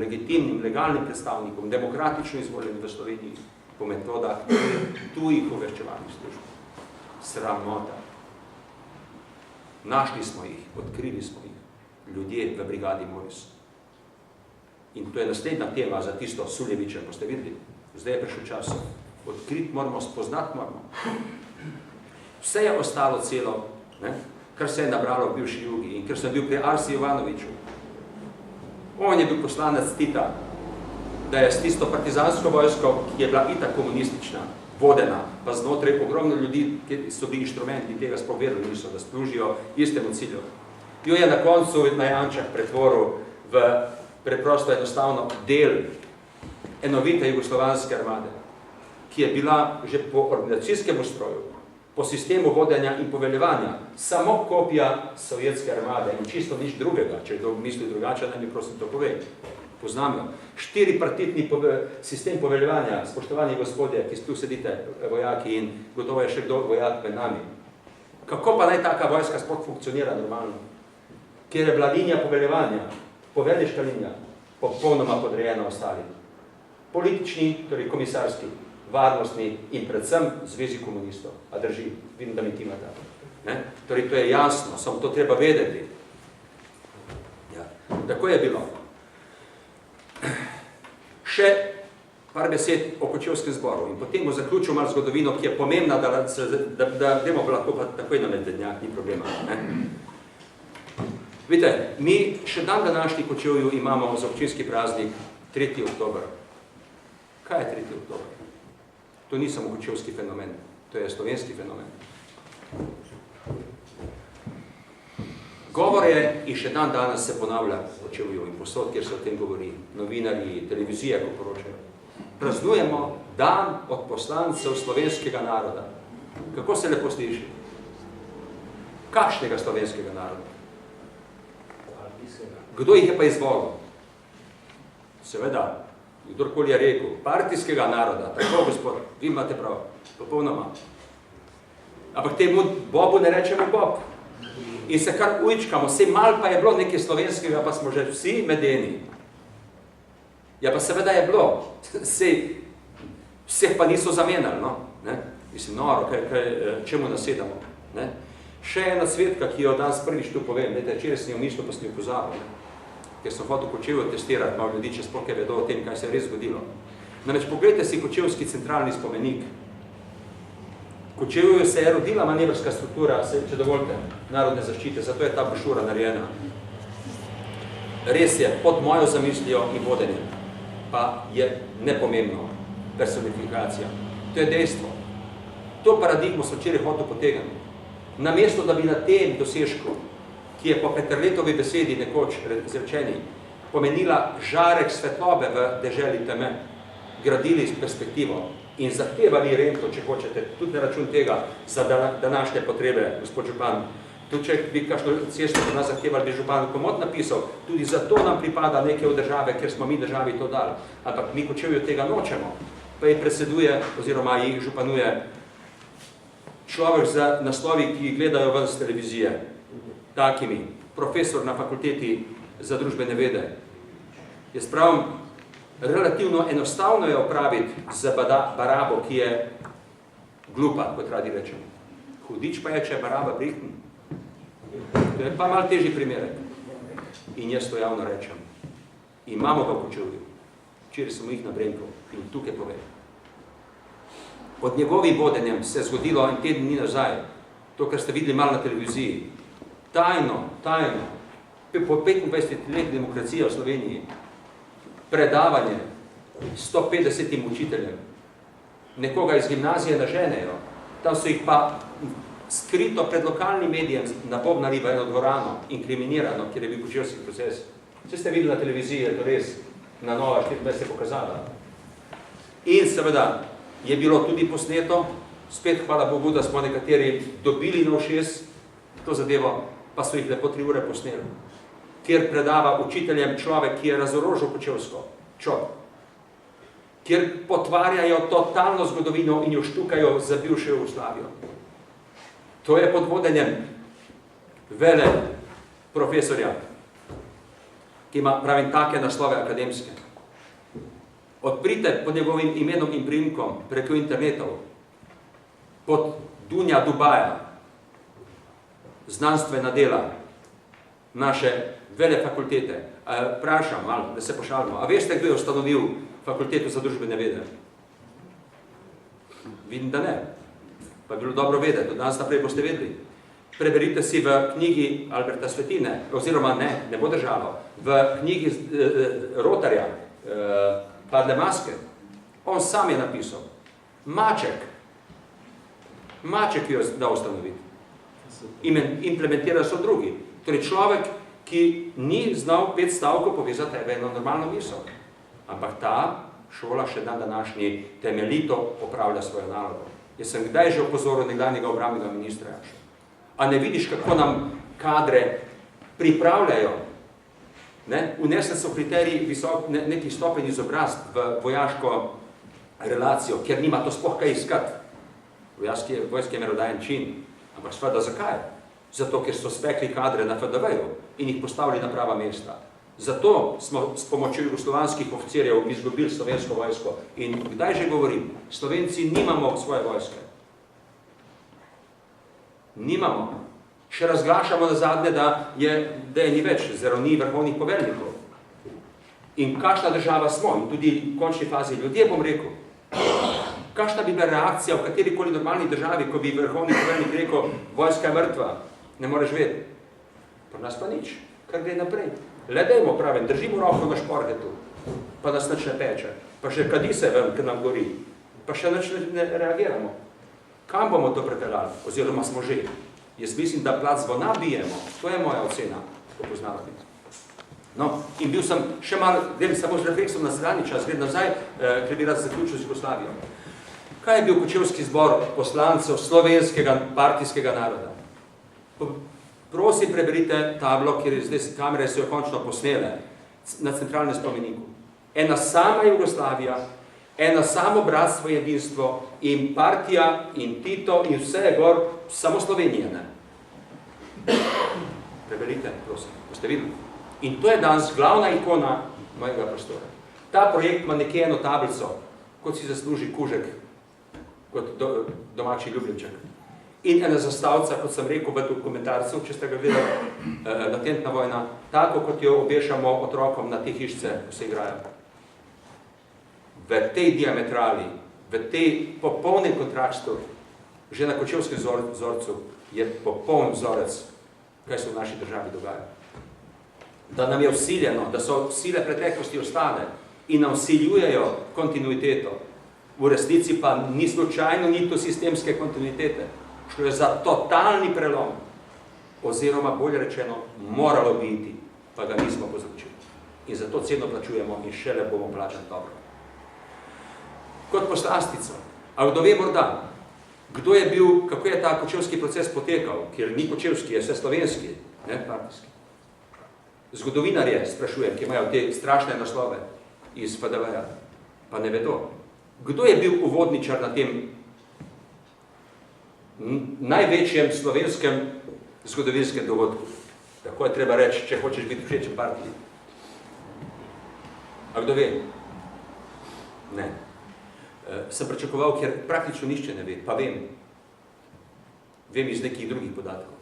legitimnim, legalnim predstavnikom, demokratično izvoljenim v Sloveniji po metodah tujih obveščevalnih služb. Sramota. Našli smo jih, odkrili smo jih, ljudje v brigadi Moris. In to je naslednja tema za tisto Suljevičem, ko ste videli. Zdaj je prišel čas. Odkriti moramo, spoznati moramo. Vse je ostalo celo, ne? Kar se je nabralo v bivši Jugi in ker sem bil pri Arsi Jovanoviču. On je bil poslanec Tita, da je s tisto partizansko vojsko, ki je bila itak komunistična, vodena, pa znotraj ogromno ljudi, ki so bili inštrumenti tega spovedali, niso, da služijo istemu cilju. Jo je na koncu na Jančah pretvoril v preprosto enostavno del enovite jugoslovanske armade, ki je bila že po organizacijskem ustroju, po sistemu vodenja in poveljevanja, samo kopija sovjetske armade in čisto nič drugega. Če kdo misli drugače, naj mi prosim to pove. Poznam jo. 4-partitni sistem poveljevanja, spoštovani gospodje, ki tu sedite vojaki in gotovo je še kdo vojak med nami. Kako pa naj taka vojska sploh funkcionira normalno? Kjer je bila linija poveljevanja, poveljniška linija, popolnoma podrejena ostalim. Politični, torej komisarski, varnostni in predvsem zvezi komunistov. A drži, vidim, da mi timata. Torej, to je jasno, samo to treba vedeti. Ja. Tako je bilo. Še par besed o Kočevskem zboru in potem bo zaključil malo zgodovino, ki je pomembna, da gremo lahko pa takoj na Medvednjak, ni problema. Vidite, mi še dan današnji Kočevju imamo za občinski praznik 3. oktober. Kaj je 3. oktober? To ni samo kočevski fenomen, to je slovenski fenomen. Govor je in še dan danes se ponavlja v Kočevju in posod, kjer se o tem govori, novinarji, televizije, ko poročajo. Praznujemo dan od poslancev slovenskega naroda. Kako se lepo sliši? Kakšnega slovenskega naroda? Kdo jih je pa izvolil? Seveda, kdorkoli je rekel, partijskega naroda, tako gospod, vi imate prav, popolnoma. Ampak temu Bobu ne rečemo Bob. In se kar ujčkamo, sej malo pa je bilo nekaj slovenskega, pa smo že vsi medeni. Ja pa seveda je bilo, sej vseh pa niso zamenjali, no? Mislim, noro, čemu nasedamo. Še ena cvetka, ki jo danes prvič tu povem, včeraj sem jo mislil, pa sem jo pozabil. Ker sem hotel Kočevjo testirati, malo ljudi, če sploh vedo o tem, kaj se je res zgodilo. Namreč pogledajte si Kočevski centralni spomenik. Kočevju se je rodila manevrska struktura, če dovolite, narodne zaščite, zato je ta brošura narejena. Res je, pod mojo zamislijo in vodenjem, pa je nepomembno personifikacija. To je dejstvo. To paradigmo so včeraj hotel potegniti. Namesto, da bi na tem dosežku, ki je po Peterletovi besedi nekoč izrečeni, pomenila žarek svetlobe v deželi teme, gradili s perspektivo in zahtevali rento, če hočete, tudi na račun tega za današnje potrebe, gospod župan. Tudi če bi kakšno cesto od nas zahtevali, bi župan komod napisal, tudi zato nam pripada nekaj od države, ker smo mi državi to dali. Ampak mi Kočevju tega nočemo, pa jih predseduje oziroma jih županuje človek za naslovi, ki gledajo ven z televizije. Takimi, profesor na fakulteti za družbene vede. Jaz pravim, relativno enostavno je opraviti z barabo, ki je glupa, kot radi rečemo. Hudič pa je, če je baraba brihten. To je pa malo težji primerek. In jaz to javno rečem. Imamo ga v Kočevju. Včeraj smo jih na Brenku in tukaj povem. Pod njegovim vodenjem se je zgodilo en teden dni nazaj, to, kar ste videli malo na televiziji. Tajno, po 25 let demokracije v Sloveniji, predavanje 150 učiteljem, nekoga iz gimnazije naženejo, tam so jih pa skrito pred lokalnim medijem napobnali v eno dvorano, inkriminirano, kjer je bil kočevski proces. Vse ste videli na televiziji, je to res, na Nova 24 se je pokazala. In seveda je bilo tudi posneto, spet hvala Bogu, da smo nekateri dobili na ušes to zadevo, pa so jih lepo 3 ure posneli, kjer predava učiteljem človek, ki je razorožil Kočevsko, kjer potvarjajo totalno zgodovino in jo štukajo za bivšo Jugoslavijo. To je pod vodenjem vele profesorja. ki ima, pravim, take naslove akademske. Odprite pod njegovim imenom in priimkom preko internetov, pod Dunja Dubaja, znanstvena dela naše vele fakultete. Vprašam malo, da se pošalimo. A veste, kdo je ustanovil fakulteto za družbene vede? Vidim, da ne. Pa je bilo dobro vedeti, do danes naprej boste vedeli. Preberite si v knjigi Alberta Svetine, oziroma ne bo držalo, v knjigi Rotarja, Padle maske. On sam je napisal. Maček jo da ustanoviti. Implementira so drugi. Torej človek, ki ni znal 5 stavkov povezati v eno normalno misel. Ampak ta šola še dan današnji temeljito opravlja svojo nalogo. Jaz sem kdaj že opozoril nekdanjega obrambnega ministra. A ne vidiš, kako nam kadre pripravljajo? Unesli so kriterij neki stopenj izobrazb v vojaško relacijo, ker nima to sploh kaj iskati. Vojski je merodajen čin. Ampak seveda zakaj? Zato, ker so spekli kadre na FDV-ju in jih postavili na prava mesta. Zato smo s pomočjo jugoslovanskih oficirjev izgubili slovensko vojsko. In kdaj že govorim? Slovenci nimamo svoje vojske. Nimamo. Še razglašamo nazadnje, da je ni več, zelo ni vrhovnih poveljnikov. In kakšna država smo, in tudi v končni fazi ljudje, bom rekel, kakšna bi bila reakcija v katerikoli normalni državi, ko bi vrhovni poveljnik rekel, vojska je mrtva, ne moreš vedeti. Pri nas pa nič, kar gre naprej. Le dajmo, pravim, držimo roko na šporgetu, pa nas nič ne peče, pa še kadi se ven, ker nam gori, pa še nič ne reagiramo. Kam bomo to prepeljali? Oziroma smo že. Jaz mislim, da plat zvona bijemo. To je moja ocena, ko poznavati. No, in bil sem še malo, grem samo z refleksom na sedanji čas, grem nazaj, ker bi rad zaključil z Jugoslavijo. Kaj je bil Kočevski zbor poslancev slovenskega partijskega naroda? Prosim, preberite tablo, kjer zdaj kamere so jo končno posnele na centralnem spomeniku. Ena sama Jugoslavija, ena samo bratstvo, jedinstvo in partija in Tito in vse je gor, samo Slovenija, ne? Preberite, prosim, boste videli. In to je danes glavna ikona mojega prostora. Ta projekt ima nekje eno tablico, kot si zasluži kužek, kot domači ljubljenček. In ena zastavca, kot sem rekel v dokumentarcu, če ste ga videli, Latentna vojna, tako kot jo obešamo otrokom na te hišce, ko se igrajo. V tej diametrali, v tej popolnem kontrastu, že na Kočevskem vzorcu je popoln vzorec, kaj se v naši državi dogaja. Da nam je vsiljeno, da so sile preteklosti ostale in nam vsiljujejo kontinuiteto. V resnici pa ni slučajno, ni to sistemske kontinuitete. Šlo je za totalni prelom, oziroma bolje rečeno, moralo biti, pa ga nismo povzročili. In zato ceno plačujemo in šele bomo plačali dobro. Kot poslastico, a kdo ve morda, kdo je bil, kako je ta kočevski proces potekal, ker ni kočevski, je vse slovenski, ne partijski. Zgodovinarje, sprašujem, ki imajo te strašne naslove iz FDV-ja, pa ne vedo. Kdo je bil uvodničar na tem največjem slovenskem zgodovinskem dogodku? Tako je treba reči, če hočeš biti všečen partiji. A kdo ve? Ne. Sem pričakoval, ker praktično nišče ne ve, pa vem. Vem iz nekih drugih podatkov.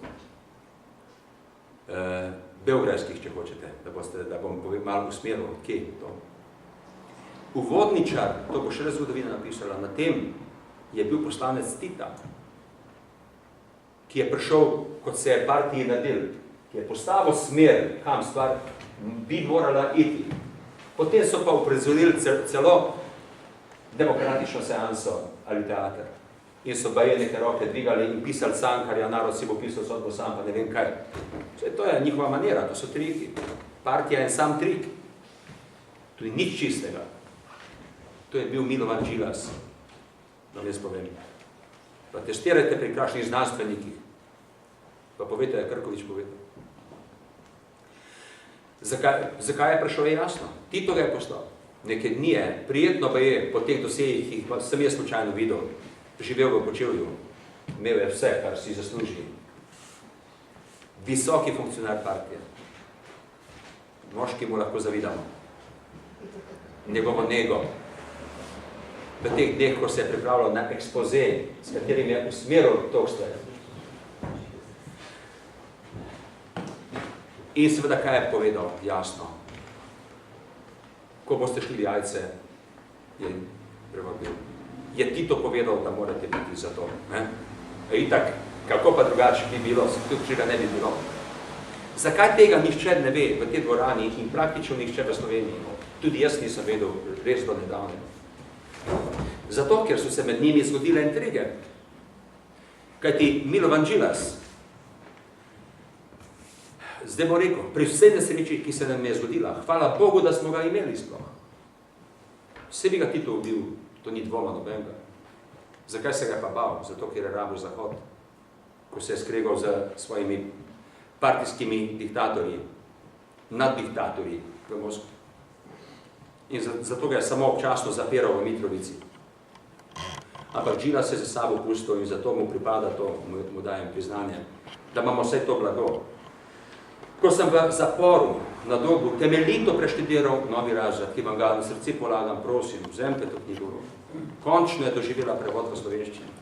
Beograjskih, če hočete, da bom malo usmeril, kje je to. Uvodničar, to bo še zgodovina napisala, na tem je bil poslanec Tita, ki je prišel, kot se je partiji nadel, ki je postavil smer, kam stvar bi morala iti. Potem so pa uprizorili celo demokratično seanso ali teater. In so baje neke roke dvigali in pisali Cankarja, narod si bo pisal sodbo sam, pa ne vem kaj. To je njihova manera, to so triki. Partija je sam trik. To je nič čistega. To je bil Milovan Džilas, da jaz povem. Pa testirajte pri krajšnjih znanstvenikih. Pa povejte, je Krkovič povedal. Zakaj je prišel, je jasno. Tito ga je poslal. Neke dni je, prijetno pa je, po teh dosejih, ki jih sem jaz slučajno videl, živel v Kočevju, imel je vse, kar si zasluži. Visoki funkcionar partije. moški mu lahko zavidamo. Njegovo nego. V teh dneh, ko se je pripravljal na ekspoze, s katerim je usmeril Tolstoja. In seveda, kaj je povedal, jasno. Ko boste šli jajce, je prevabil. Je Tito povedal, da morate biti za to. Itak, kako pa drugače bi bilo, tudi če ga ne bi bilo. Zakaj tega nihče ne ve v tej dvorani in praktično nihče v Sloveniji? Tudi jaz nisem vedel res do nedavne. Zato, ker so se med njimi zgodile intrige. Kajti Milovan Džilas, zdaj bo rekel, pri vsej nesreči, ki se nam je zgodila, hvala Bogu, da smo ga imeli sploh. Vse bi ga Tito ubil, to ni dvoma nobenega. Zakaj se ga pa bal? Zato, ker je rabil Zahod, ko se je skregal z svojimi partijskimi diktatorji, naddiktatorji v Moskvi. In zato ga je samo občasno zapiral v Mitrovici. Ampak Džilas se za sabo pustil in zato mu pripada to, mu dajem priznanje, da imamo vse to blago. Ko sem v zaporu na Dobu temeljito preštudiral Novi razred, ki vam ga na srce polagam, prosim, vzemite to knjigo. Končno je doživela prevod v slovenščini.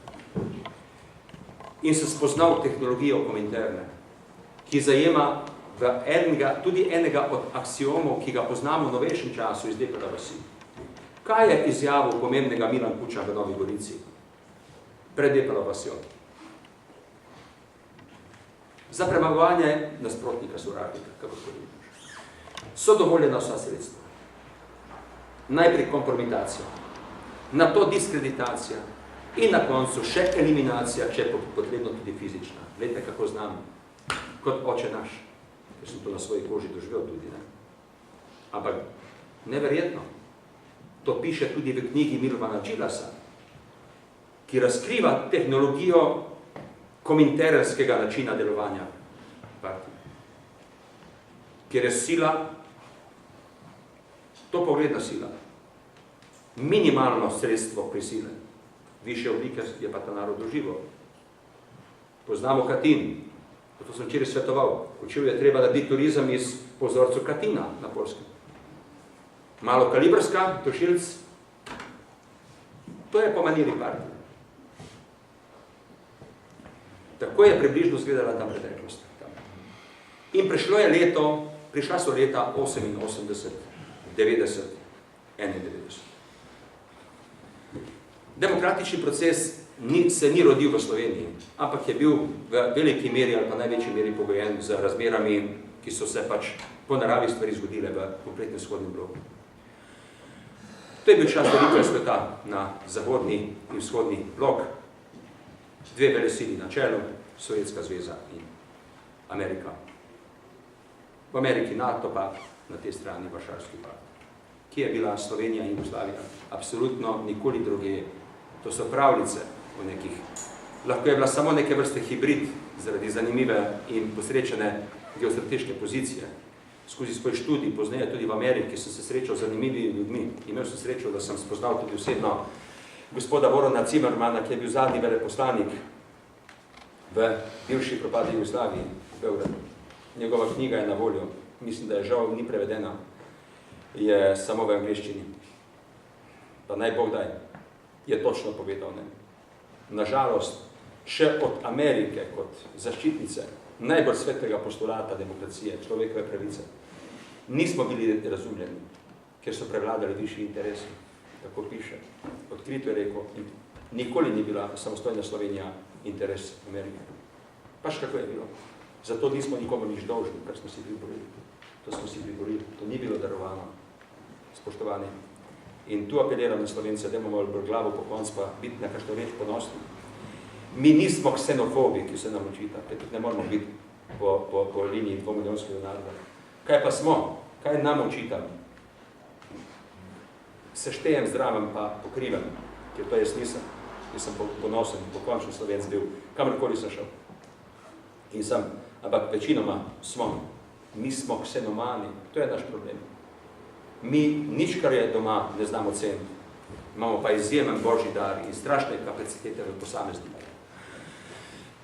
In sem spoznal tehnologijo Kominterne, ki zajema tudi enega od aksiomov, ki ga poznamo v novejšem času iz Depela vasi. Kaj je izjavil pomembnega Milan Kučan v Novi Gorici pred Depela vasjo? Za premagovanje nasprotnika, sovražnika, kako povedal. So dovoljena vsa sredstva. Najprej kompromitacija, nato diskreditacija in na koncu še eliminacija, če je potrebno tudi fizična. Vete, kako znam, kot oče naš, ker sem to na svoji koži doživel tudi. Ne? Ampak neverjetno, to piše tudi v knjigi Milovana Džilasa, ki razkriva tehnologijo kominterskega načina delovanja partije. Ker je sila, to pogledna sila, minimalno sredstvo prisile, više oblike je pa ta narod doživel. Poznamo Katin, to sem včeraj svetoval, učil je treba narediti turizem iz pozorcu Katina na Poljskem. Malokalibrska, tošilc, to je po maniri partije. Tako je približno izgledala tam preteklost. In prišla so leta 88, 90, 91. Demokratični proces se ni rodil v Sloveniji, ampak je bil v veliki meri ali pa največji meri pogojen z razmerami, ki so se pač po naravi stvari zgodile v kompletnem vzhodnem bloku. To je bil čas delitve sveta na zahodni in vzhodni blok, dve velesili na čelu, Sovjetska zveza in Amerika. V Ameriki NATO pa na tej strani Varšavski pakt. Kje je bila Slovenija in Jugoslavija? Absolutno nikoli druge. To so pravljice o nekih. Lahko je bila samo neke vrste hibrid zaradi zanimive in posrečene geostrateške pozicije. Skozi svoj študij, pozneje tudi v Ameriki, sem se srečal z zanimivimi ljudmi. Imel sem srečo, da sem spoznal tudi osebno gospoda Vorona Cimermana, ki je bil zadnji veleposlanik v bivši propadi Jugoslaviji v Beogradu. Njegova knjiga je na voljo, mislim, da je žal ni prevedena, je samo v angleščini. Pa naj Bog daj, je točno povedal. Ne? Nažalost, še od Amerike kot zaščitnice najbolj svetega postulata demokracije, človekove pravice, nismo bili razumljeni, ker so prevladali višji interesi. Tako piše. Odkrito je rekel, nikoli ni bila samostojna Slovenija interes Amerike. Pač kako je bilo. Zato nismo nikomu nič dolžni, kar smo si priborili. To smo si priborili. To ni bilo darovano. Spoštovani. In tu apeliram na Slovence, da imamo glavo po konc pa biti nekakšno reč ponosni. Mi nismo ksenofobi, ki se nam očita. Tudi ne moramo biti po liniji 2 milijonskega naroda. Kaj pa smo? Kaj nam očitam? Seštejem zdravem pa pokrivem, ker to jaz nisem. Jaz sem ponosen, pokončno Slovenc bil, kamorkoli sem šel. In sem, ampak večinoma smo. Mi smo ksenomani, to je naš problem. Mi nič, kar je doma, ne znamo ceniti. Imamo pa izjemen božji dar in strašne kapacitete v posameznika.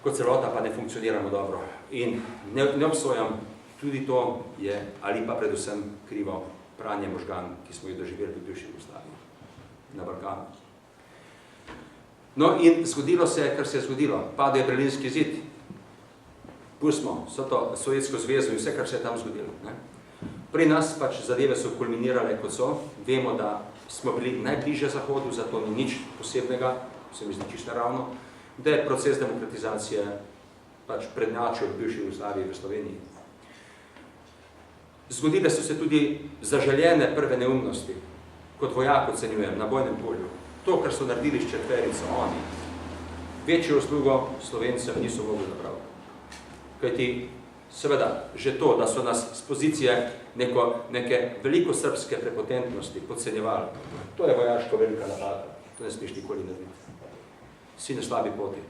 Kot celota pa ne funkcioniramo dobro. In ne obsojam tudi to je, ali pa predvsem krivo pranje možgan, ki smo jo doživeli v bivši Jugoslaviji na Balkanu. No in zgodilo se je, kar se je zgodilo. Padel je Berlinski zid. Pustimo vso to Sovjetsko zvezo in vse, kar se je tam zgodilo. Ne? Pri nas pač zadeve so kulminirale, kot so. Vemo, da smo bili najbližje Zahodu, zato ni nič posebnega, se mi zdi čisto naravno, da je proces demokratizacije pač prednjačil v bivši Jugoslaviji v Sloveniji. Zgodile so se tudi zaželjene prve neumnosti, kot vojak ocenjujem, na bojnem polju. To, kar so naredili s četverico, oni, večjo uslugo Slovencem niso mogli napraviti. Kajti, seveda, že to, da so nas z pozicije neke veliko srpske prepotentnosti podcenjevali, to je vojaško velika napaka, to ne smeš nikoli narediti. Si na slabi poti.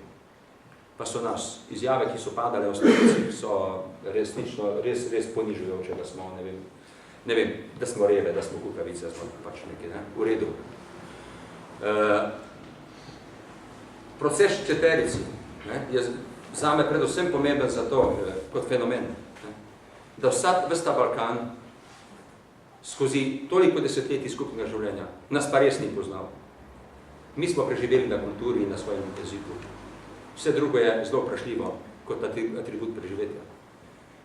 Pa so nas izjave, ki so padale v Slovencih, so resnično, res ponižujoče, da smo, ne vem, da smo reve, da smo kukavice, da smo pač neki, ne, v redu. Proces četverici, ne, je zame predvsem pomemben za to, kot fenomen, ne, da ves ta Balkan skozi toliko desetletij skupnega življenja nas pa res ni poznal. Mi smo preživeli na kulturi in na svojem jeziku. Vse drugo je zelo vprašljivo kot atribut preživetja.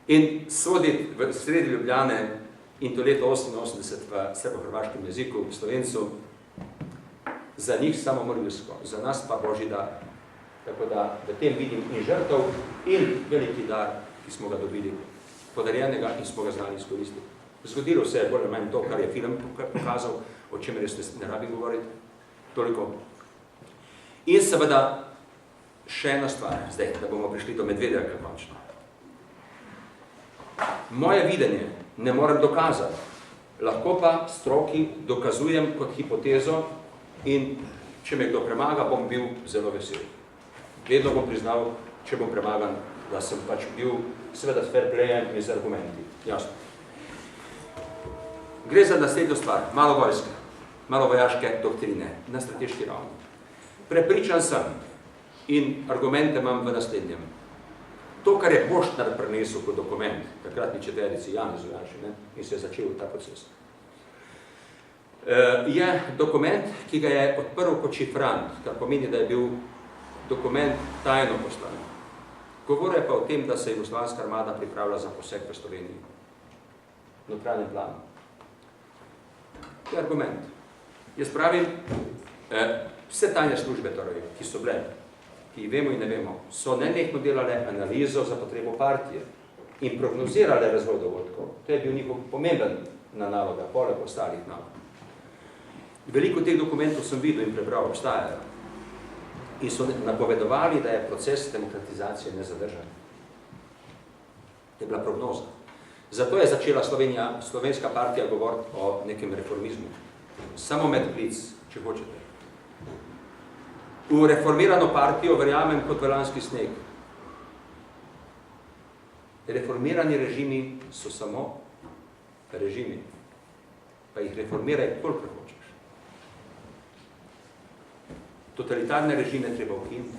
In soditi v sredi Ljubljane in to leto 88 v srbo-hrvaškem jeziku, v Slovencu, za njih samomorilsko, za nas pa božji dar. Tako da v tem vidim in žrtev in veliki dar, ki smo ga dobili podarjenega in smo ga znali izkoristiti. Zgodilo se je bolj ali manj to, kar je film pokazal, o čem res ne rabim govoriti. Toliko. In seveda še ena stvar, zdaj, da bomo prišli do Medvedevega končno. Moje videnje ne morem dokazati, lahko pa stroki dokazujem kot hipotezo in če me kdo premaga, bom bil zelo vesel. Vedno bom priznal, če bom premagan, da sem pač bil seveda s fair playem in z argumenti. Jasno. Gre za naslednjo stvar, malo vojske, malo vojaške doktrine na strateški ravni. Prepričan sem in argumente imam v naslednjem. To, kar je Boštnar prinesel kot dokument, takratni četverici Janezu Janši, ne, in se je začel ta proces, je dokument, ki ga je odprl kot šifrant, kar pomeni, da je bil dokument tajno poslan. Govore pa o tem, da se Jugoslovanska armada pripravlja za poseg v Sloveniji. Notranjem planu. To je argument. Jaz pravim, vse tajne službe, torej, ki so bile, ki vemo in ne vemo, so nenehno delale analizo za potrebo partije in prognozirale razvoj dogodkov. To je bil njihov pomemben naloga, poleg ostalih nalog. Veliko teh dokumentov sem videl in prebral, obstajajo. In so napovedovali, da je proces demokratizacije nezadržan. To je bila prognoza. Zato je začela slovenska partija govoriti o nekem reformizmu. Samo med klic, če hočete. V reformirano partijo verjamem kot v lanski sneg. Reformirani režimi so samo režimi. Pa jih reformiraj, koliko hočeš. Totalitarne režime treba ukiniti.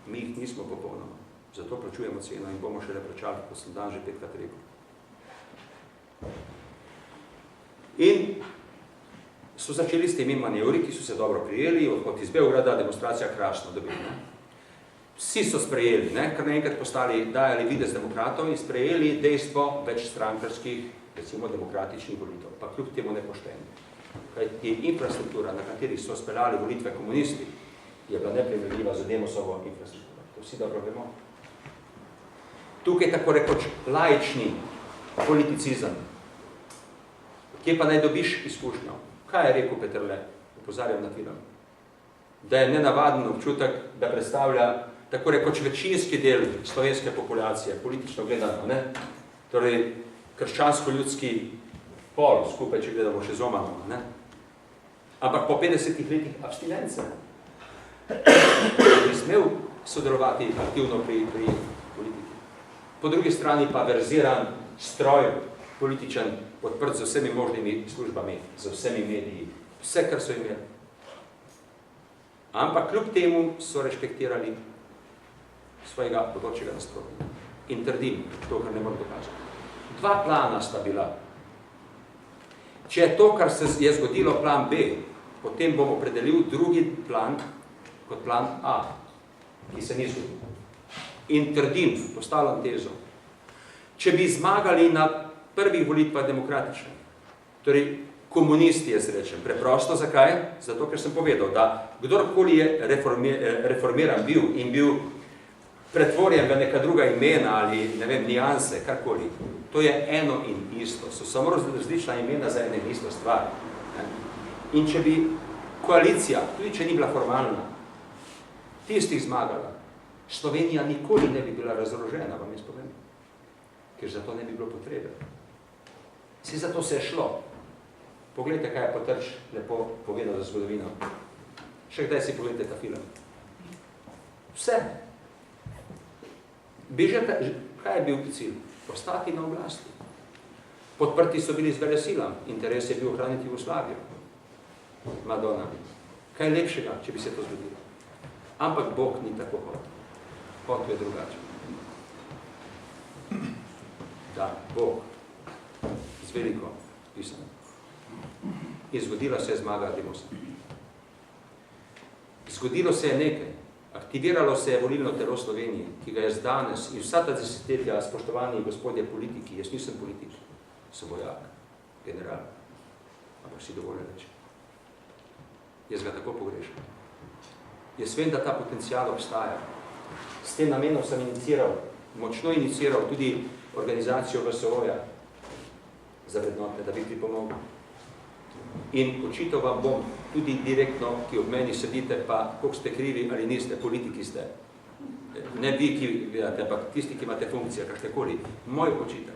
Mi jih nismo popolnoma. Zato plačujemo ceno in bomo šele plačali, kot sem dan že 5krat rekel. In so začeli s temi manevri, ki so se dobro prijeli, od iz Beograda demonstracija krasno dobila. Vsi so sprejeli, kar naenkrat postali, dajali videz demokratov in sprejeli dejstvo večstrankarskih, recimo demokratičnih volitev, pa kljub temu nepošteni. Kajti infrastruktura, na kateri so speljali volitve komunisti, je bila neprimerljiva z Demosovo infrastrukturo. To vsi dobro vemo. Tukaj tako rekoč laični politicizem. Kje pa naj dobiš izkušnjo? Kaj je rekel Peterle? Opozarjam na film. Da je nenavaden občutek, da predstavlja tako rekoč večinski del slovenske populacije, politično gledano, ne? Torej, krščansko-ljudski pol, skupaj, če gledamo še zomano, ne? Ampak po 50 letih abstinence bi smel sodelovati aktivno pri politiki. Po drugi strani pa verziran stroj političen, odprt z vsemi možnimi službami, z vsemi mediji, vse, kar so imeli. Ampak kljub temu so respektirali svojega bodočega nasprotnika. In trdim to, kar ne moram dokazati. Dva plana sta bila. Če je to, kar se je zgodilo plan B, potem bom opredelil drugi plan kot plan A, ki se ni zgodil. In trdim, postavljam tezo, če bi zmagali na prvih volitvah demokratične, torej komunisti, jaz rečem, preprosto, zakaj? Zato, ker sem povedal, da kdorkoli je reformiran bil in bil pretvorjen v neka druga imena ali, ne vem, nijanse, karkoli, to je eno in isto, so samo različna imena za eno in isto stvar. In če bi koalicija, tudi če ni bila formalna, tistih zmagala, Slovenija nikoli ne bi bila razorožena, vam jaz povem, ker za to ne bi bilo potrebe. Vsi za to se je šlo. Poglejte, kaj je Potrč lepo povedal za zgodovino. Še kdaj si pogledajte ta film. Vse. Kaj je bil cilj? Ostati na oblasti. Podprti so bili z velesilam. Interes je bil ohraniti Jugoslavijo. Madonna. Kaj je lepšega, če bi se to zgodilo? Ampak Bog ni tako hotel. Hotel je drugače. Da, Bog. Z veliko pisano. In zgodila se je zmaga Demosa. Zgodilo se je nekaj. Aktiviralo se je volilno telo Slovenije, ki ga je danes in vsa ta desetletja, spoštovani gospodje politiki, jaz nisem politik, sem vojak, general, ampak si dovolj reči. Jaz ga tako pogrešam. Jaz vem, da ta potencial obstaja. S tem namenom sem močno iniciral tudi organizacijo VSO-ja za vrednote, da bi pripomogel. In očital vam bom tudi direktno, ki ob meni sedite, pa koliko ste krivi ali niste, politiki ste. Ne vi, ki gledate, ampak tisti, ki imate funkcije, kakšnekoli. Moj očitek.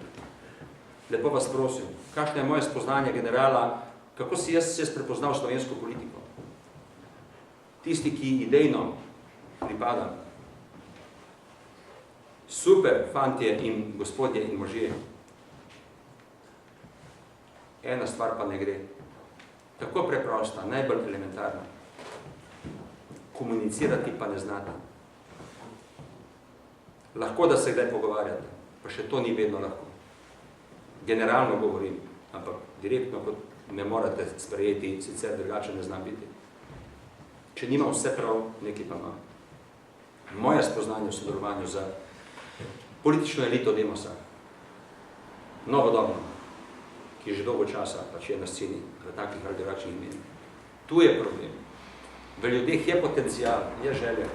Lepo vas prosim, kakšno je moje spoznanje generala, kako si jaz prepoznal slovensko politiko? Tisti, ki idejno pripadam. Super, fantje in gospodje in možje. Ena stvar pa ne gre. Tako preprosta, najbolj elementarna. Komunicirati pa ne znate. Lahko, da se kdaj pogovarjate, pa še to ni vedno lahko. Generalno govorim, ampak direktno, kot ne morate sprejeti, sicer drugače ne znam biti. Če nima vse prav, nekaj pa ima. Moje spoznanje v sodelovanju za politično elito Demosa, novodobno, ki že dolgo časa pač je na sceni v takih ali drugačnih imenih. Tu je problem. V ljudeh je potencial, je želja.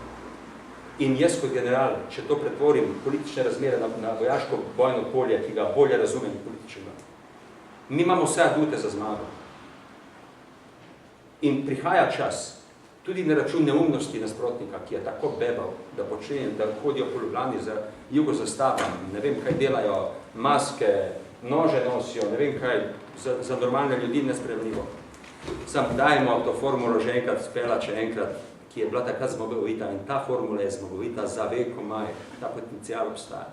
In jaz kot general, če to pretvorim politične razmere na vojaško bojno polje, ki ga bolje razumem političnega, mi imamo vse adute za zmago. In prihaja čas, tudi na račun neumnosti nasprotnika, ki je tako bebal, da počne, da hodijo po Ljubljani za jugozastavom, ne vem, kaj delajo, maske, nože nosijo, ne vem kaj, za normalne ljudi nespremljivo. Sam dajmo to formulo že enkrat spela, če enkrat, ki je bila takrat zmagovita in ta formula je zmagovita za veko maj, ta potencial obstaja.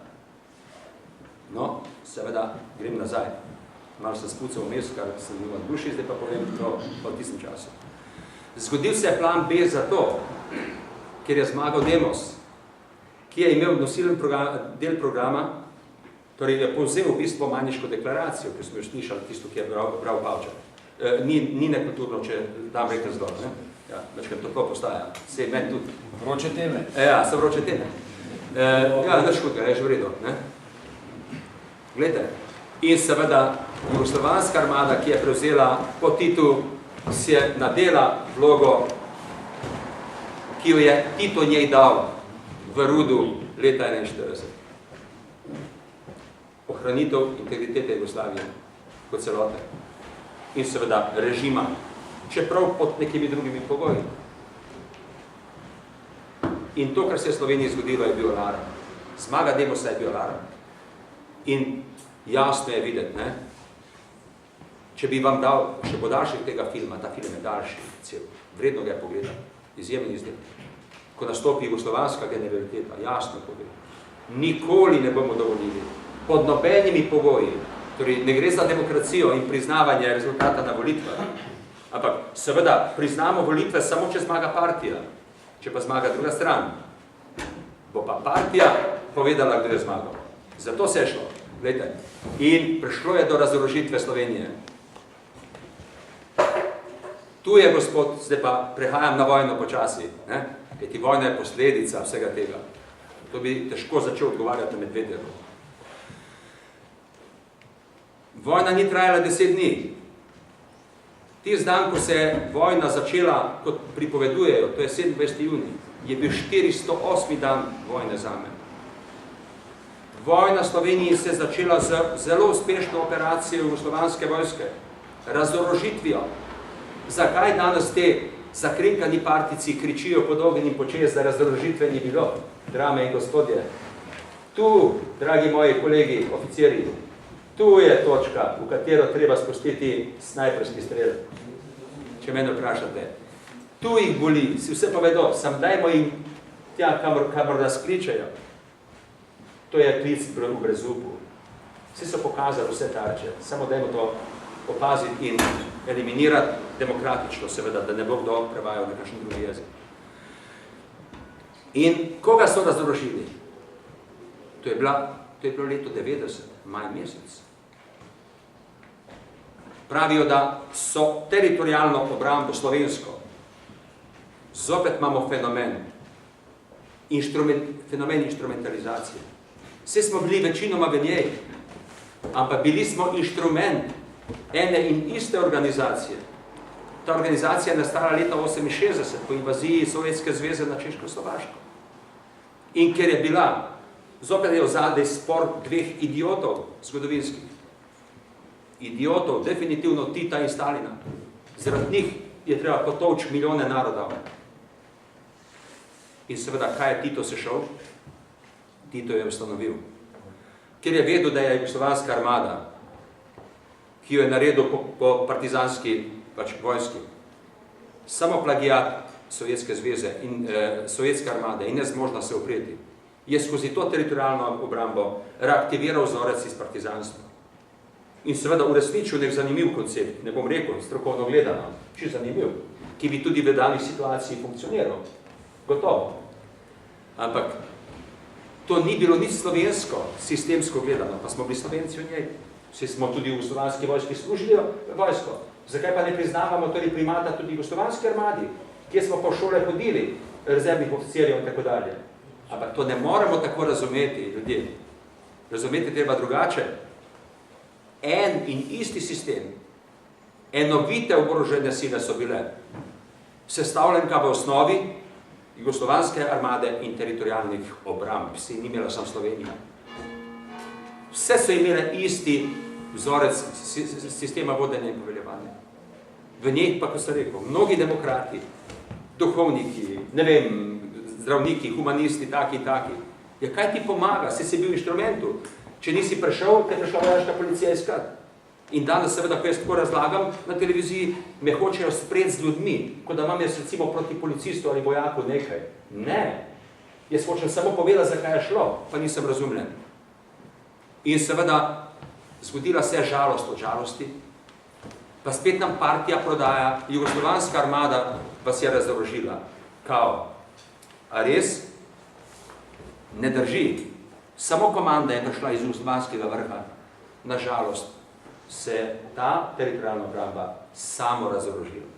No, seveda, grem nazaj. Malo sem spucal vmes, kar sem bil v duši, zdaj pa povem to v tistem času. Zgodil se je plan B zato, ker je zmagal Demos, ki je imel nosilen del programa, torej je povzel v bistvu Majniško deklaracijo, ki smo jo slišali tisto, ki je bral Pavčak. Ni nekulturno, če dam rekel zdol, ne? Ja, večkrat to postaja. Sej meni tudi. Vroče teme. Ja, so vroče teme. Ja, nič hudega, je že v redu, ne? Glejte, in seveda jugoslovanska armada, ki je prevzela po Titu, si je nadela vlogo, ki jo je Tito njej dal v Rudu leta 1941. Ohranitev integritete Jugoslavije kot celote in seveda režima, čeprav pod nekimi drugimi pogoji. In to, kar se je v Sloveniji zgodilo, je bil alarm. Zmaga Demosa je bil alarm. In jasno je videti, ne? Če bi vam dal še podaljšek tega filma, ta film je daljši, cel, vredno ga je pogledati, izjemen izdelek. Ko nastopi jugoslovanska generaliteta, jasno pove, nikoli ne bomo dovolili, pod nobenimi pogoji, torej ne gre za demokracijo in priznavanje rezultata na volitvah, ampak seveda priznamo volitve samo, če zmaga partija, če pa zmaga druga stran, bo pa partija povedala, kdo je zmagal. Zato se je šlo. Glejte, in prišlo je do razorožitve Slovenije. Tu je, gospod, zdaj pa prehajam na vojno počasi, ne? Kajti vojna je posledica vsega tega. To bi težko začel odgovarjati na Medvedjevo. Vojna ni trajala 10 dni. Tisti dan, ko se je vojna začela, kot pripovedujejo, to je 27. junij, je bil 408. dan vojne zame. Vojna v Sloveniji se je začela z zelo uspešno operacijo jugoslovanske vojske, razorožitvijo. Zakaj danes te zakrinkani partici kričijo po dolgem in počez, da razorožitve ni bilo, drame in gospodje? Tu, dragi moji kolegi, oficiri, tu je točka, v katero treba spustiti snajperski strel. Če mene vprašate. Tu jih boli, si vse povedo, sam dajmo jim tja, kamor nas kličejo. To je klic v brezupu. Vsi so pokazali vse tarče, samo dajmo to opaziti in eliminirati demokratično, seveda, da ne bo kdo prevajal na kakšen drugi jezik. In koga so razorožili? To je bilo leto 90, maj mesec. Pravijo, da so teritorijalno obrambo slovensko. Zopet imamo fenomen instrumentalizacije. Vse smo bili večinoma v njej, ampak bili smo inštrument ene in iste organizacije. Ta organizacija je nastala leta 1968 po invaziji Sovjetske zveze na Češko-Slovaško. In ker je bila, zopet je ozadej spor dveh idiotov zgodovinskih. Idiotov, definitivno Tita in Stalina. Zaradi njih je treba potovči milijone narodov. In seveda, kaj je Tito sešel? Tito je ustanovil. Ker je vedel, da je jugoslovanska armada, ki jo je naredil po partizanski vojski, samo plagijat Sovjetske zveze in sovjetske armade in nezmožna se upreti, je skozi to teritorijalno obrambo reaktiviral vzorec iz partizanstva. In seveda uresničil nek zanimiv koncept, ne bom rekel, strokovno gledano, če zanimiv, ki bi tudi v danih situaciji funkcioniral. Gotovo. Ampak to ni bilo nič slovensko, sistemsko gledano, pa smo bili Slovenci v njej. Vsi smo tudi v jugoslovanski vojski služili vojsko. Zakaj pa ne priznavamo torej primata tudi jugoslovanski armadi, kjer smo po šole hodili, rezervnih oficirjev in tako dalje. Ampak to ne moremo tako razumeti, ljudje. Razumeti treba drugače. En in isti sistem, enovite oborožene sile so bile, sestavljenka v osnovi jugoslovanske armade in teritorijalnih obramb, si ni imela sam Slovenija. Vse so imele isti vzorec sistema vodenja in poveljevanja. V njej pa, ko sem rekel, mnogi demokrati, duhovniki, ne vem, zdravniki, humanisti, taki. Ja, kaj ti pomaga? Si bil v inštrumentu. Če nisi prišel, te je prišla vojaška policija iskat. In danes seveda, ko jaz tako razlagam na televiziji, me hočejo spreti z ljudmi, kot da imam jaz recimo proti policistu ali vojaku nekaj. Ne. Jaz hočem samo povedati, zakaj je šlo, pa nisem razumljen. In seveda, zgodila se je žalost od žalosti, pa spet nam partija prodaja, jugoslovanska armada vas je razorožila. Kao. A res? Ne drži. Samo komanda je prišla iz jugoslovanskega vrha. Nažalost, se ta teritorijalna obramba samo razorožila.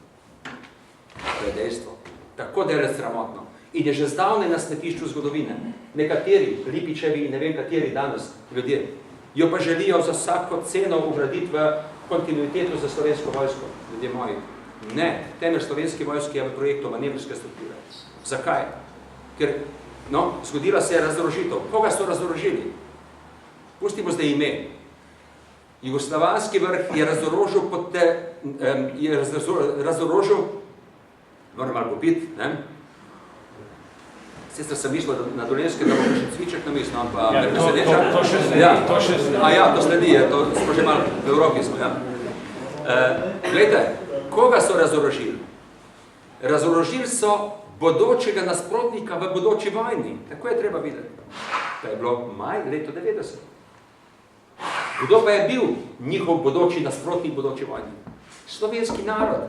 To je dejstvo. Tako da je sramotno. In je že zdavne na smetišču zgodovine. Nekateri, Lipičevi in ne vem kateri danes ljudje, jo pa želijo za vsako ceno ugraditi v kontinuitetu za slovensko vojsko. Ljudje moji. Ne, temelj slovenske vojske je v projektu manevrske strukture. Zakaj? Ker zgodila se je razorožitev. Koga so razorožili? Pustimo zdaj ime. Jugoslovanski vrh je razorožil, moram malo popiti, ne? Sicer sem mislil na Dolenjske, da bo še cviček na mislo, pa to še sledi. To sledi, to smo že malo v Evropi smo, ja. Glejte, koga so razorožili? Razorožili so bodočega nasprotnika v bodoči vojni. Tako je treba videti. To je bilo maj leto 90. Kdo pa je bil njihov bodoči nasprotnik v bodoči vojni? Slovenski narod,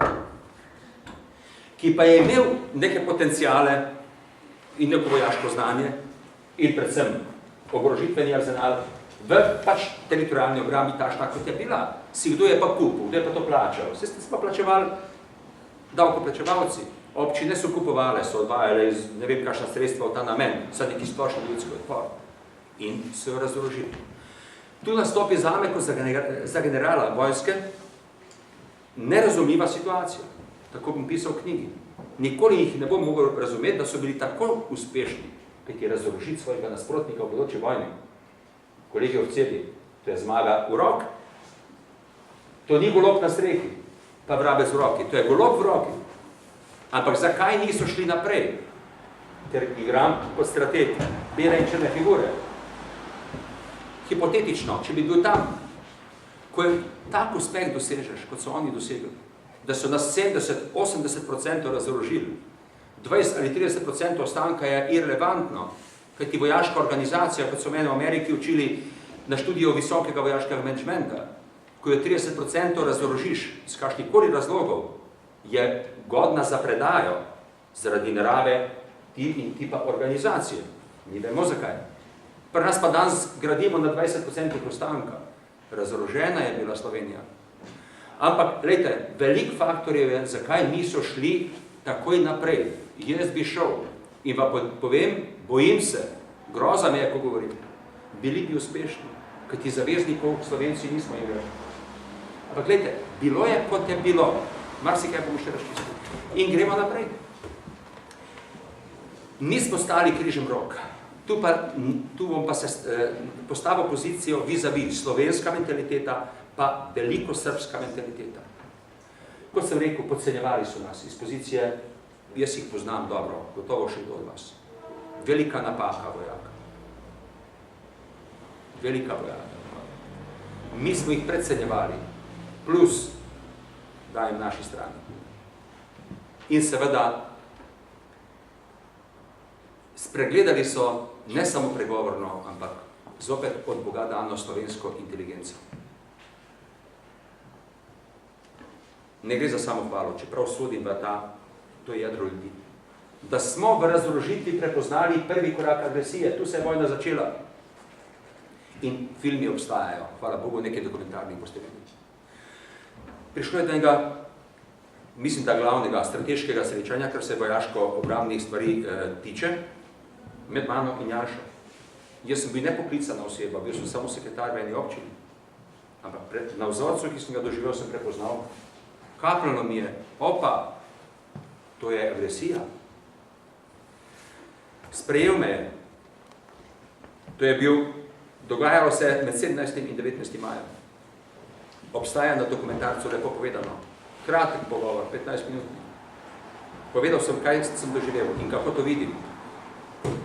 ki pa je imel neke potencijale in neko vojaško znanje in predvsem oborožitveni arzenal v pač teritorijalni obrambi takšna, kot je bila. Si kdo je pa kupil, kdo je pa to plačal? Vse ste pa plačevali davkoplačevalci. Občine so kupovale, so odvajale iz ne vem kakšna sredstva v ta namen, za neki splošni ljudski odpor. In so jo razorožili. Tu nastopi zame, kot za generala vojske, nerazumljiva situacija. Tako bom pisal v knjigi. Nikoli jih ne bom mogel razumeti, da so bili tako uspešni, kajti razorožiti svojega nasprotnika v bodoči vojni. Kolegi oficirji, to je zmaga v rok, to ni golob na strehi, pa vrabec v roki, to je golob v roki. Ampak zakaj niso šli naprej? Ker igram kot strateg, bele in črne figure. Hipotetično, če bi bil tam, ko je tak uspeh dosežeš, kot so oni dosegli, da so nas 70-80% razorožili, 20 ali 30% ostanka je irrelevantno, kajti vojaška organizacija, kot so mene v Ameriki učili na študiju visokega vojaškega menedžmenta, ko jo 30% razorožiš z kakšnikoli razlogov, je godna za predajo zaradi narave in tipa organizacije. Ni vemo zakaj. Pri nas pa danes gradimo na 20% ostanka. Razorožena je bila Slovenija. Ampak, glejte, velik faktorjev je, zakaj niso šli takoj naprej. Jaz bi šel in vam povem, bojim se, groza me je, ko govorim, bili bi uspešni, kajti zaveznikov Slovenci nismo imeli. Ampak, glejte, bilo je, kot je bilo. Marsikaj bomo še razčistili. In gremo naprej. Nismo stali križem rok. Tu bom pa se postavil pozicijo vis-a-vis slovenska mentaliteta, pa veliko srbska mentaliteta. Kot sem rekel, podcenjevali so nas iz pozicije, jaz jih poznam dobro, gotovo še kdo od vas. Velika napaka vojaka. Velika vojaka. Mi smo jih predcenjevali, plus dajem naši strani. In seveda spregledali so ne samo pregovorno, ampak zopet od Boga dano slovensko inteligenco. Ne gre za samohvalo, čeprav sodim v to jedro ljudi. Da smo v razorožitvi prepoznali prvi korak agresije, tu se je vojna začela. In filmi obstajajo, hvala Bogu, nekaj dokumentarnih boste videli. Prišlo je do enega, mislim, da glavnega strateškega srečanja, kar se vojaško-obrambnih stvari tiče, med mano in Janšo. Jaz sem bil nepoklicana oseba, bil sem samo sekretar v eni občini. Ampak na vzorcu, ki sem ga doživel, sem prepoznal, kapljeno mi je, opa, to je agresija. Sprejel me je. To je bil, dogajalo se med 17. in 19. majem. Obstaja na dokumentarcu lepo povedano. Kratek pogovor, 15 minut. Povedal sem, kaj sem doživel in kako to vidim.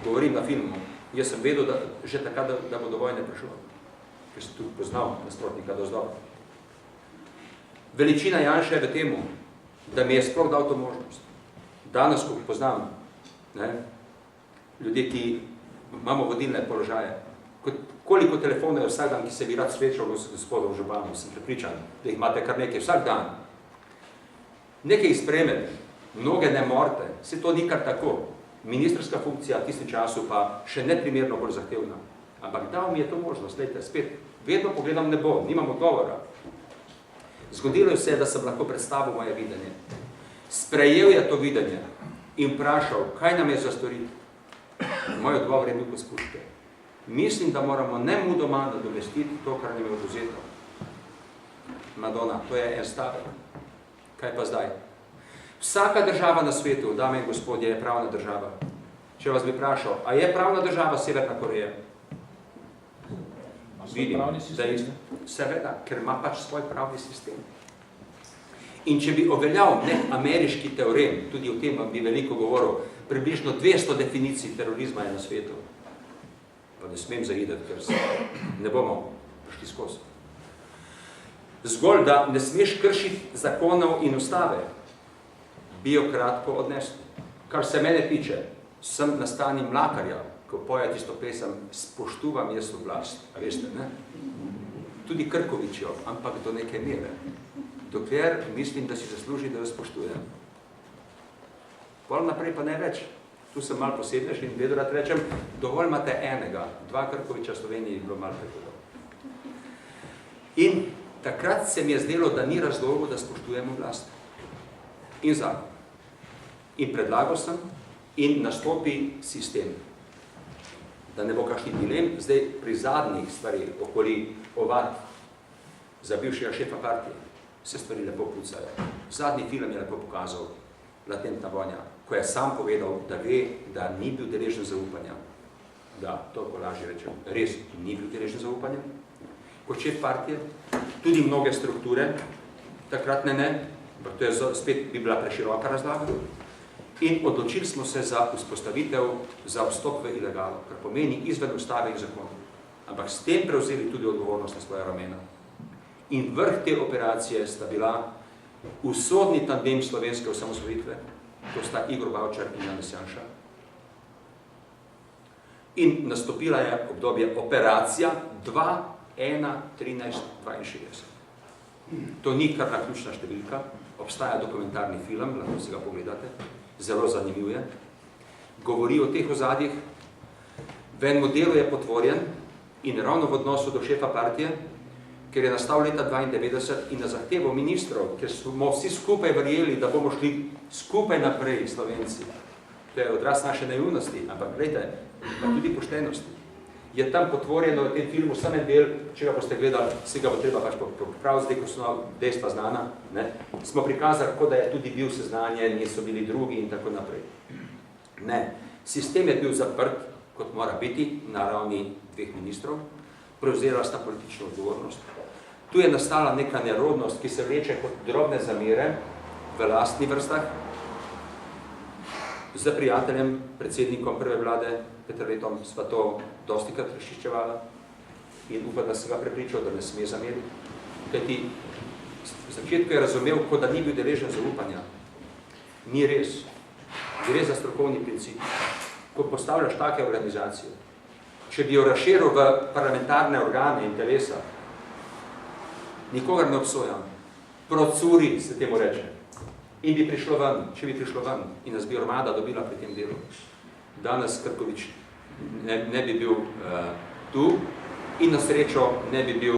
Govorim na filmu. Jaz sem vedel, že takrat, da bo do vojne prišlo. Ker sem tudi poznal nasprotnika dosti dobro. Veličina Janše je v temu, da mi je sploh dal to možnost. Danes, ko poznam ljudje, ki imamo vodilne položaje, koliko telefonov je vsak dan, ki se bi rad srečal s gospodom županom, sem prepričan, da jih imate kar nekaj vsak dan. Nekaj jih spremete, mnoge ne morete, vse to ni kar tako. Ministrska funkcija v tistem času pa še neprimerno bolj zahtevna. Ampak dal mi je to možnost, lejte, spet, vedno pogledam nebo, nimam odgovora. Zgodilo je se, da sem lahko predstavil moje videnje. Sprejel je to videnje in vprašal, kaj nam je za storiti. Moj odgovor je bil poskuške. Mislim, da moramo nemudoma nadomestiti to, kar nam je oduzeto. Madonna, to je en stavek. Kaj pa zdaj? Vsaka država na svetu, dame in gospodje, je pravna država. Če vas bi vprašal, a je pravna država Severna Koreja? Vidim, da je seveda, ker ima pač svoj pravni sistem. In če bi oveljal nek ameriški teorem, tudi o tem vam bi veliko govoril, približno 200 definicij terorizma je na svetu. Pa ne smem zaideti, ker se ne bomo prišli skozi. Zgolj, da ne smeš kršiti zakonov in ustave, bi jo kratko odnesli. Kar se mene tiče, sem na strani Mlakarja, ko poje tisto pesem, spoštuvam jaz oblast, a veste, ne? Tudi Krkovičjo, ampak do neke mere. Dokler mislim, da si zasluži, da jo spoštujem. Pol naprej pa ne več. Tu sem malo posebnež in vedno rad rečem, dovolj imate enega, 2 Krkoviča v Sloveniji je bilo malo prekodo. In takrat se mi je zdelo, da ni razlogov, da spoštujemo vlast. In zakon. In predlagal sem in nastopi sistem. Da ne bo kakšnih dilem, zdaj pri zadnjih stvari okoli Ovat za bivšega šefa partije se stvari lepo pucajo. Zadnji film je lepo pokazal latentna vojna, ko je sam povedal, da ve, da ni bil deležen zaupanja. Da, toliko lažje rečem, res ni bil deležen zaupanja. Kot šef partije, tudi mnoge strukture, takrat ne, to je spet bi bila preširoka razlaga. In odločili smo se za vzpostavitev, za vstop v ilegalo, kar pomeni izven ustave in zakona. Ampak s tem prevzeli tudi odgovornost na svoja ramena. In vrh te operacije sta bila usodni tandem slovenske osamosvojitve, to sta Igor Bavčar in Janez Janša. In nastopila je obdobje operacija 2.1.13.62. To ni kar naključna številka, obstaja dokumentarni film, lahko si ga pogledate, zelo zanimiv je. Govori o teh ozadjih, v enem delu je potvorjen in ravno v odnosu do šefa partije, ker je nastal leta 1992 in na zahtevo ministrov, ker smo vsi skupaj verjeli, da bomo šli skupaj naprej, Slovenci. To je odraz naše naivnosti, ampak gledajte, pa tudi poštenosti. Je tam potvorjeno v tem filmu samo en del, če ga boste gledali, se ga bo treba pač popraviti, zdaj, ko so dejstva znana, ne? Smo prikazali, kot da je tudi bil seznanjen in so bili drugi in tako naprej. Ne, sistem je bil zaprt, kot mora biti, na ravni dveh ministrov, prevzela sta politično odgovornost. Tu je nastala neka nerodnost, ki se vleče kot drobne zamere v lastni vrstah, z prijateljem, predsednikom prve vlade, Peterletom, sva to dostikrat razčiščevala in upam, da se ga prepričal, da ne sme zameriti. Kajti v začetku je razumel, kot da ni bil deležen zaupanja. Ni res. Gre za strokovni princip. Ko postavljaš take organizacije, če bi jo razširil v parlamentarne organe in telesa, nikogar ne obsojam. Procuri se temu reče. In bi prišlo ven, če bi prišlo ven in nas bi armada dobila pri tem delu. Danes Krkovič ne bi bil tu in na srečo ne bi bil